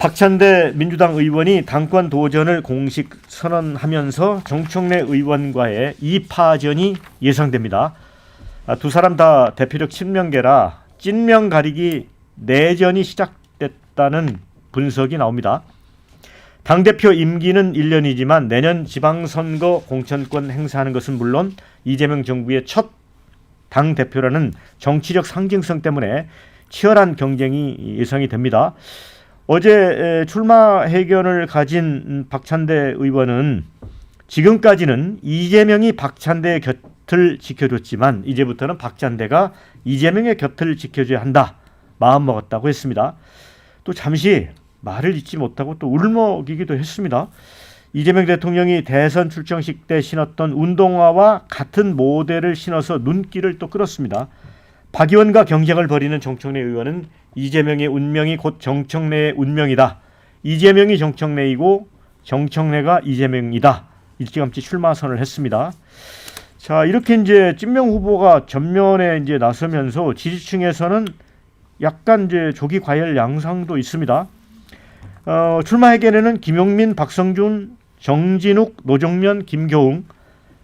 박찬대 민주당 의원이 당권 도전을 공식 선언하면서 정청래 의원과의 2파전이 예상됩니다. 두 사람 다 대표적 친명계라 찐명 가리기 내전이 시작됐다는 분석이 나옵니다. 당대표 임기는 1년이지만 내년 지방선거 공천권 행사하는 것은 물론 이재명 정부의 첫 당대표라는 정치적 상징성 때문에 치열한 경쟁이 예상이 됩니다. 어제 출마 회견을 가진 박찬대 의원은 지금까지는 이재명이 박찬대의 곁을 지켜줬지만 이제부터는 박찬대가 이재명의 곁을 지켜줘야 한다 마음먹었다고 했습니다. 또 잠시 말을 잇지 못하고 또 울먹이기도 했습니다. 이재명 대통령이 대선 출정식 때 신었던 운동화와 같은 모델을 신어서 눈길을 또 끌었습니다. 박 의원과 경쟁을 벌이는 정청래 의원은 이재명의 운명이 곧 정청래의 운명이다. 이재명이 정청래이고 정청래가 이재명이다. 일찌감치 출마 선언을 했습니다. 자, 이렇게 이제 찐명 후보가 전면에 이제 나서면서 지지층에서는 약간 이제 조기 과열 양상도 있습니다. 출마 회견에는 김용민, 박성준, 정진욱, 노정면, 김교웅,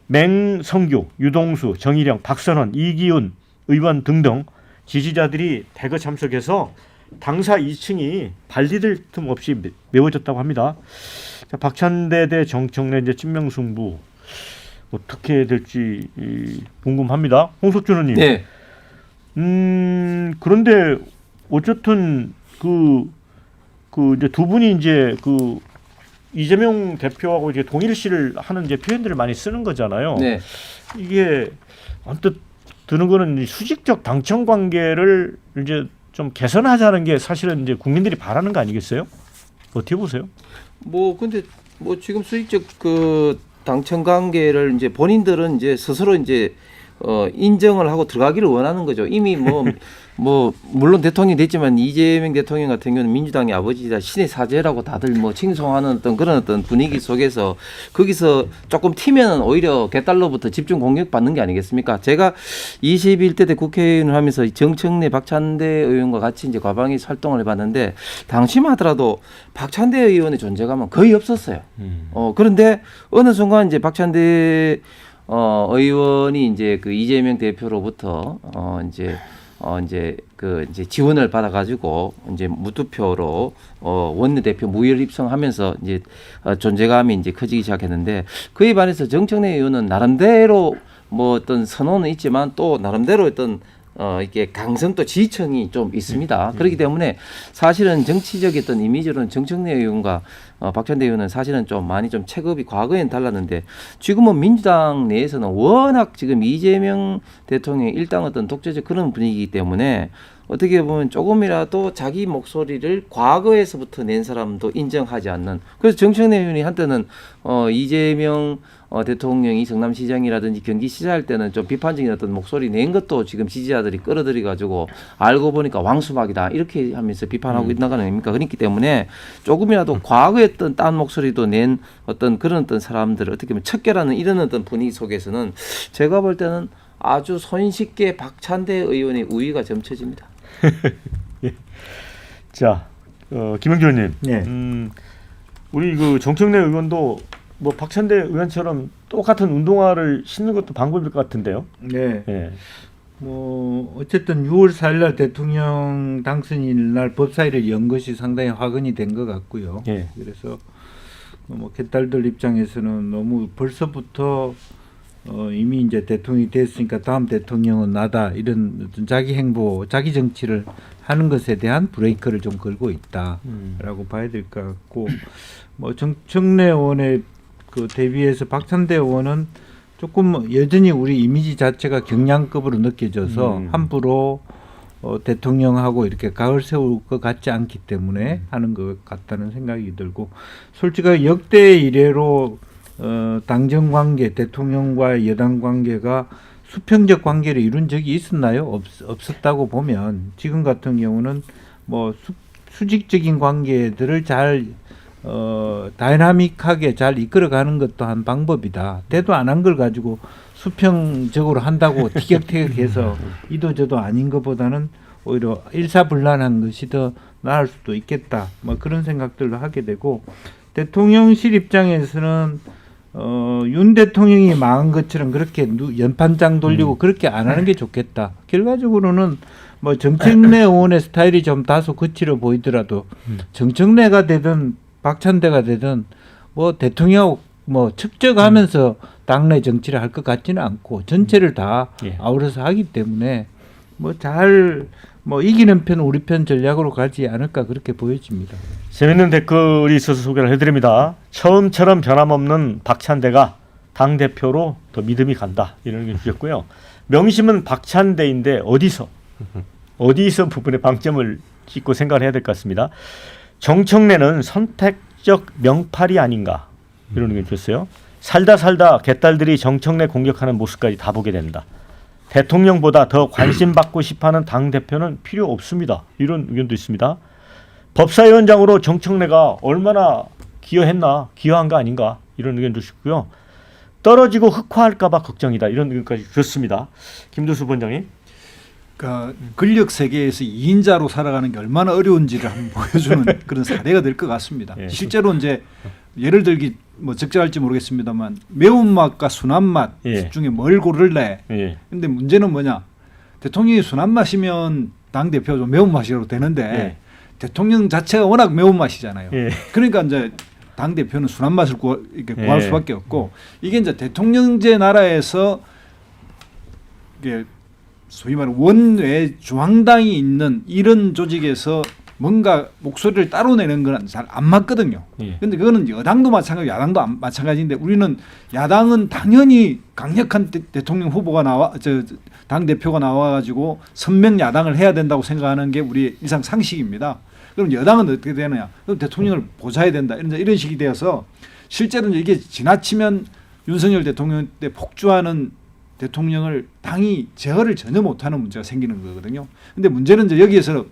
맹성규, 유동수, 정일영, 박선원, 이기훈 의원 등등 지지자들이 대거 참석해서 당사 2층이 발디딜 틈 없이 메워졌다고 합니다. 자, 박찬대 대 정청래 이제 찐명 승부 어떻게 될지 궁금합니다. 홍석준 의원님. 네. 그런데 어쨌든 그 이제 두 분이 이제 그 이재명 대표하고 이제 동일시를 하는 이제 표현들을 많이 쓰는 거잖아요. 네. 이게 언뜻 드는 거는 수직적 당청 관계를 이제 좀 개선하자는 게 사실은 이제 국민들이 바라는 거 아니겠어요? 어떻게 보세요? 근데 지금 수익적 그 당청 관계를 이제 본인들은 이제 스스로 이제 인정을 하고 들어가기를 원하는 거죠. 이미 물론 대통령이 됐지만 이재명 대통령 같은 경우는 민주당의 아버지다 신의 사제라고 다들 칭송하는 그런 분위기 속에서 거기서 조금 튀면은 오히려 개딸로부터 집중 공격 받는 게 아니겠습니까? 제가 21대 때 국회의원을 하면서 정청래 박찬대 의원과 같이 이제 과방위 활동을 해봤는데 당시만 하더라도 박찬대 의원의 존재감은 거의 없었어요. 그런데 어느 순간 이제 박찬대 의원이 이제 그 이재명 대표로부터 이제 지원을 받아가지고 이제 무투표로 원내대표 무혈 입성하면서 이제 존재감이 이제 커지기 시작했는데 그에 반해서 정청래 의원은 나름대로 어떤 선언은 있지만 또 나름대로 어떤 이게 강성도 지지층이 좀 있습니다. 그렇기 때문에 사실은 정치적 어떤 이미지로는 정청래 의원과 박찬대 의원은 사실은 좀 많이 좀 체급이 과거에는 달랐는데 지금은 민주당 내에서는 워낙 지금 이재명 대통령의 일당 어떤 독재적 그런 분위기이기 때문에 어떻게 보면 조금이라도 자기 목소리를 과거에서부터 낸 사람도 인정하지 않는 그래서 정청래 의원이 한때는 이재명 대통령이 성남시장이라든지 경기시장 할 때는 좀 비판적인 어떤 목소리 낸 것도 지금 지지자들이 끌어들여 가지고 알고 보니까 왕수박이다 이렇게 하면서 비판하고 있는 거 아닙니까? 그렇기 때문에 조금이라도 과거에 어떤 딴 목소리도 낸 어떤 그런 어떤 사람들을 어떻게 보면 척결하는 이런 어떤 분위기 속에서는 제가 볼 때는 아주 손쉽게 박찬대 의원의 우위가 점쳐집니다. 예. 자, 김영준 의원님. 네. 우리 그 정청래 의원도 박찬대 의원처럼 똑같은 운동화를 신는 것도 방법일 것 같은데요. 네. 예. 어쨌든 6월 4일 날 대통령 당선일 날 법사위를 연 것이 상당히 화근이 된 것 같고요. 예. 그래서 개딸들 입장에서는 너무 벌써부터 이미 이제 대통령이 됐으니까 다음 대통령은 나다 이런 어떤 자기 행보, 자기 정치를 하는 것에 대한 브레이크를 좀 걸고 있다라고 봐야 될 것 같고, 정청래 의원의 그 대비해서 박찬대 의원은 조금 여전히 우리 이미지 자체가 경량급으로 느껴져서 함부로 대통령하고 이렇게 각을 세울 것 같지 않기 때문에 하는 것 같다는 생각이 들고, 솔직하게 역대 이래로 당정 관계, 대통령과 여당 관계가 수평적 관계를 이룬 적이 있었나요? 없었다고 보면 지금 같은 경우는 수직적인 관계들을 잘 다이나믹하게 잘 이끌어가는 것도 한 방법이다. 대도 안 한 걸 가지고 수평적으로 한다고 티격태격해서 이도저도 아닌 것보다는 오히려 일사불란한 것이 더 나을 수도 있겠다. 뭐 그런 생각들도 하게 되고 대통령실 입장에서는 윤 대통령이 망한 것처럼 그렇게 연판장 돌리고 그렇게 안 하는 게 좋겠다. 결과적으로는 뭐 정청래 의원의 스타일이 좀 다소 거칠어 보이더라도 정청래가 되든 박찬대가 되든 뭐 대통령 뭐 측적하면서 당내 정치를 할 것 같지는 않고 전체를 다 예. 아우러서 하기 때문에 뭐 잘 뭐 이기는 편 우리 편 전략으로 가지 않을까 그렇게 보여집니다. 재밌는 댓글이 있어서 소개를 해드립니다. 처음처럼 변함없는 박찬대가 당대표로 더 믿음이 간다. 이런 의견 주셨고요. 명심은 박찬대인데 어디서 부분에 방점을 찍고 생각을 해야 될 것 같습니다. 정청래는 선택적 명팔이 아닌가. 이런 의견 주셨어요. 살다 개딸들이 정청래 공격하는 모습까지 다 보게 된다. 대통령보다 더 관심받고 싶어하는 당대표는 필요 없습니다. 이런 의견도 있습니다. 법사위원장으로 정청래가 얼마나 기여한 거 아닌가 이런 의견도 있고요. 떨어지고 흑화할까 봐 걱정이다. 이런 의견까지 주셨습니다. 김두수 본장님. 그러니까 권력 세계에서 2인자로 살아가는 게 얼마나 어려운지를 한번 보여주는 그런 사례가 될 것 같습니다. 예. 실제로 이제 예를 들기 뭐 적절할지 모르겠습니다만 매운맛과 순한맛 예. 중에 뭘 고를래? 예. 근데 문제는 뭐냐? 대통령이 순한맛이면 당대표가 좀 매운맛이라도 되는데 예. 대통령 자체가 워낙 매운맛이잖아요. 예. 그러니까 이제 당대표는 순한맛을 이렇게 구할 예. 수밖에 없고 이게 이제 대통령제 나라에서 이게 소위 말하는 원외 중앙당이 있는 이런 조직에서 뭔가 목소리를 따로 내는 건 잘 안 맞거든요. 예. 근데 그거는 여당도 마찬가지고 야당도 마찬가지인데 우리는 야당은 당연히 강력한 대통령 후보가 당 대표가 나와가지고 선명 야당을 해야 된다고 생각하는 게 우리 일상 상식입니다. 그럼 여당은 어떻게 되느냐? 그럼 대통령을 보좌해야 된다. 이런 식이 되어서 실제로 이게 지나치면 윤석열 대통령 때 폭주하는 대통령을 당이 제어를 전혀 못하는 문제가 생기는 거거든요. 근데 문제는 이제 여기에서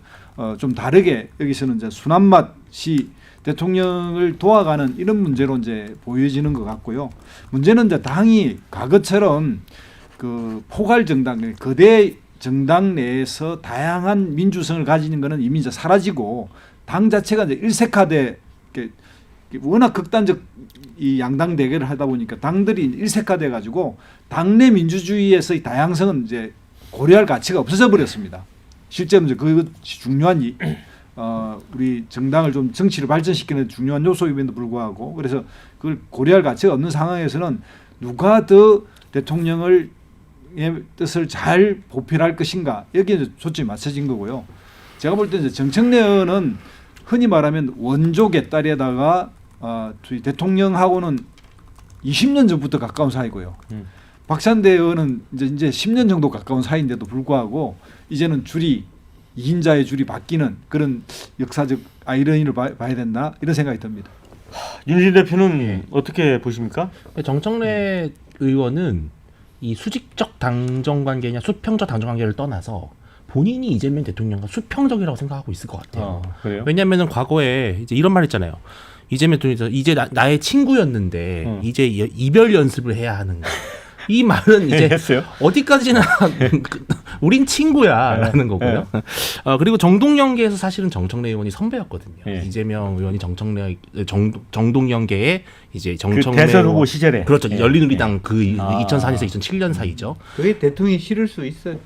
좀 다르게 여기서는 이제 순한 맛이 대통령을 도와가는 이런 문제로 이제 보여지는 것 같고요. 문제는 이제 당이 과거처럼 그 포괄 정당, 거대 정당 내에서 다양한 민주성을 가지는 것은 이미 이제 사라지고 당 자체가 이제 일색화돼 워낙 극단적 이 양당 대결을 하다 보니까 당들이 일색화돼 가지고 당내 민주주의에서의 다양성은 이제 고려할 가치가 없어져 버렸습니다. 실제로 이제 그것이 중요한 우리 정당을 좀 정치를 발전시키는 중요한 요소임에도 불구하고 그래서 그걸 고려할 가치가 없는 상황에서는 누가 더 대통령의 뜻을 잘 보필할 것인가 여기에 이제 초점이 맞춰진 거고요. 제가 볼 때 이제 정청래 의원은 흔히 말하면 원조 개딸에다가 대통령하고는 20년 전부터 가까운 사이고요. 박찬대 의원은 이제 10년 정도 가까운 사이인데도 불구하고 이제는 줄이 2인자의 줄이 바뀌는 그런 역사적 아이러니를 봐야 된다 이런 생각이 듭니다. 윤진 대표는 어떻게 보십니까? 정청래 의원은 이 수직적 당정 관계냐 수평적 당정 관계를 떠나서 본인이 이재명 대통령과 수평적이라고 생각하고 있을 것 같아요. 그래요? 왜냐하면 과거에 이제 이런 말 했잖아요. 이재명 대통령이 이제 나의 친구였는데 이제 이별 연습을 해야 하는가. 이 말은 이제 했어요? 어디까지나 우린 친구야라는 거고요. 그리고 정동영계에서 사실은 정청래 의원이 선배였거든요. 예. 이재명 의원이 정동영계의 이제 정청래 그 대선 의원. 후보 시절에 그렇죠. 예. 열린우리당 그 아. 2004년에서 2007년 사이죠. 그게 대통령이 싫을 수 있어요.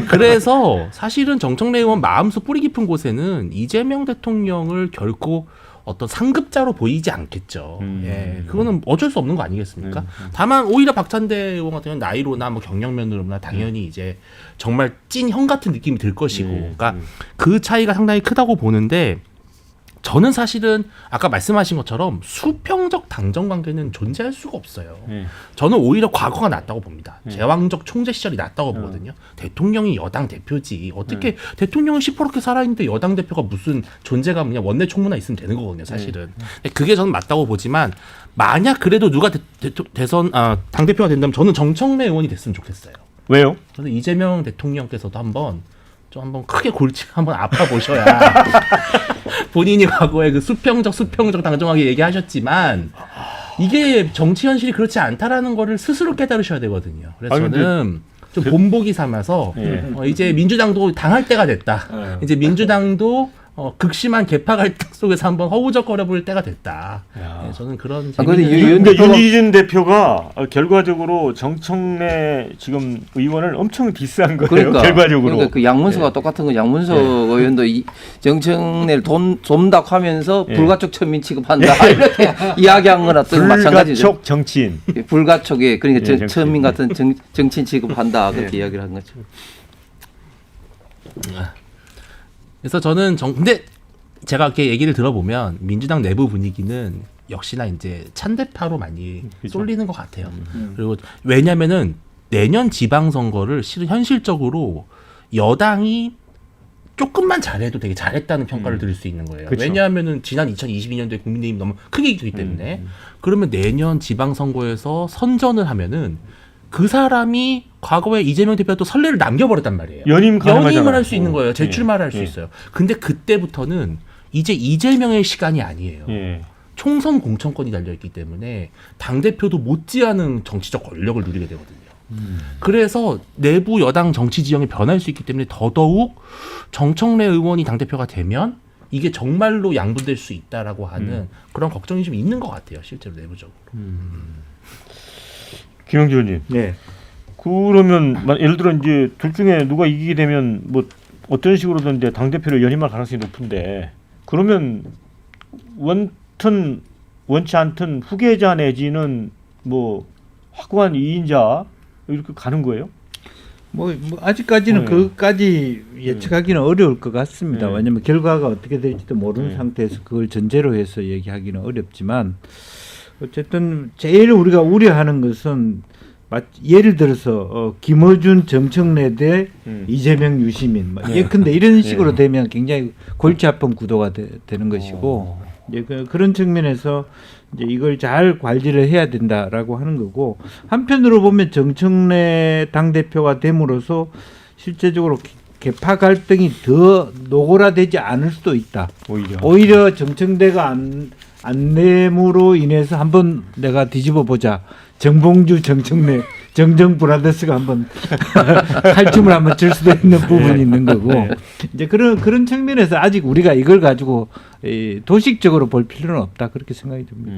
그래서 사실은 정청래 의원 마음속 뿌리 깊은 곳에는 이재명 대통령을 결코 어떤 상급자로 보이지 않겠죠. 예, 그거는 어쩔 수 없는 거 아니겠습니까? 다만 오히려 박찬대 의원 같은 경우는 나이로나 뭐 경력면으로나 당연히 이제 정말 찐 형 같은 느낌이 들 것이고, 그러니까 그 차이가 상당히 크다고 보는데. 저는 사실은 아까 말씀하신 것처럼 수평적 당정 관계는 존재할 수가 없어요. 저는 오히려 과거가 낫다고 봅니다. 제왕적 총재 시절이 낫다고 보거든요. 대통령이 여당 대표지. 어떻게 대통령은 시퍼렇게 살아있는데 여당 대표가 무슨 존재가 그냥 원내 총무나 있으면 되는 거거든요. 사실은. 그게 저는 맞다고 보지만 만약 그래도 누가 대선 당대표가 된다면 저는 정청래 의원이 됐으면 좋겠어요. 왜요? 저는 이재명 대통령께서도 한번 크게 골치 한번 아파 보셔야 본인이 과거에 그 수평적 당정하게 얘기하셨지만 이게 정치 현실이 그렇지 않다라는 거를 스스로 깨달으셔야 되거든요. 그래서 저는 좀 본보기 삼아서 이제 민주당도 당할 때가 됐다. 이제 민주당도 극심한 개파 갈등 속에서 한번 허우적거려 볼 때가 됐다. 야. 네, 저는 그런 근데 재미있는 근데 대표가- 윤희진 대표가 결과적으로 정청래 지금 의원을 엄청 디스한 거예요. 결과적으로. 그러니까 그 양문서가 똑같은 거. 양문석 의원도 정청래를 좀닥하면서 불가촉 천민 취급한다 이렇게 이야기한 거나 또 마찬가지죠. 불가촉 정치인. 불가촉에 그러니까 예, 정치인. 천민 같은 정치인 취급한다 그렇게 이야기를 한 거죠. 그래서 저는 근데 제가 이렇게 얘기를 들어보면 민주당 내부 분위기는 역시나 이제 찬대파로 많이 그죠. 쏠리는 것 같아요. 그리고 왜냐면은 내년 지방선거를 실은 현실적으로 여당이 조금만 잘해도 되게 잘했다는 평가를 들을 수 있는 거예요. 그쵸. 왜냐하면은 지난 2022년도에 국민의힘이 너무 크게 이기기 때문에 그러면 내년 지방선거에서 선전을 하면은 그 사람이 과거에 이재명 대표가 또 선례를 남겨버렸단 말이에요. 연임 가능하잖아요. 연임을 할 수 있는 거예요. 재출마를 할 수 예. 있어요. 근데 그때부터는 이제 이재명의 시간이 아니에요. 예. 총선 공천권이 달려있기 때문에 당대표도 못지않은 정치적 권력을 누리게 되거든요. 그래서 내부 여당 정치 지형이 변할 수 있기 때문에 더더욱 정청래 의원이 당대표가 되면 이게 정말로 양분될 수 있다라고 하는 그런 걱정이 좀 있는 것 같아요. 실제로 내부적으로. 김영주 의원님. 네. 그러면 예를 들어 이제 둘 중에 누가 이기게 되면 뭐 어떤 식으로든 이제 당 대표를 연임할 가능성이 높은데 그러면 원치 않든 후계자 내지는 뭐 확고한 2인자 이렇게 가는 거예요? 뭐 아직까지는 네. 그것까지 예측하기는 어려울 것 같습니다. 네. 왜냐하면 결과가 어떻게 될지도 모르는 네. 상태에서 그걸 전제로 해서 얘기하기는 어렵지만 어쨌든 제일 우리가 우려하는 것은 예를 들어서 김어준 정청래 대 이재명 유시민 예컨대 이런 식으로 네. 되면 굉장히 골치 아픈 구도가 되는 것이고 이제 그런 측면에서 이제 이걸 잘 관리를 해야 된다라고 하는 거고 한편으로 보면 정청래 당대표가 됨으로써 실제적으로 개파 갈등이 더 노골화되지 않을 수도 있다. 오히려 정청래가 안됨으로 인해서 한번 내가 뒤집어 보자. 정봉주, 정청래, 정정 브라더스가 한번 칼춤을 한번 칠 수도 있는 부분이 있는 거고 이제 그런 측면에서 아직 우리가 이걸 가지고 도식적으로 볼 필요는 없다 그렇게 생각이 듭니다.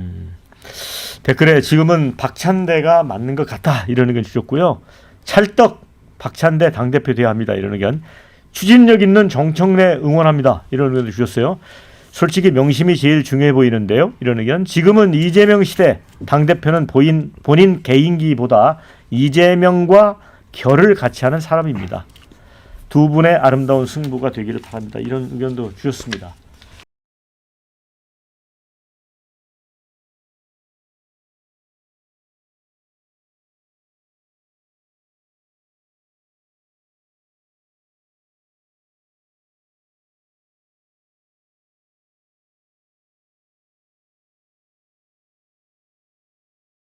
댓글에 지금은 박찬대가 맞는 것 같다 이런 의견 주셨고요. 찰떡 박찬대 당대표 돼야 합니다 이런 의견. 추진력 있는 정청래 응원합니다 이런 의견도 주셨어요. 솔직히 명심이 제일 중요해 보이는데요. 이런 의견. 지금은 이재명 시대 당대표는 본인 개인기보다 이재명과 결을 같이 하는 사람입니다. 두 분의 아름다운 승부가 되기를 바랍니다. 이런 의견도 주셨습니다.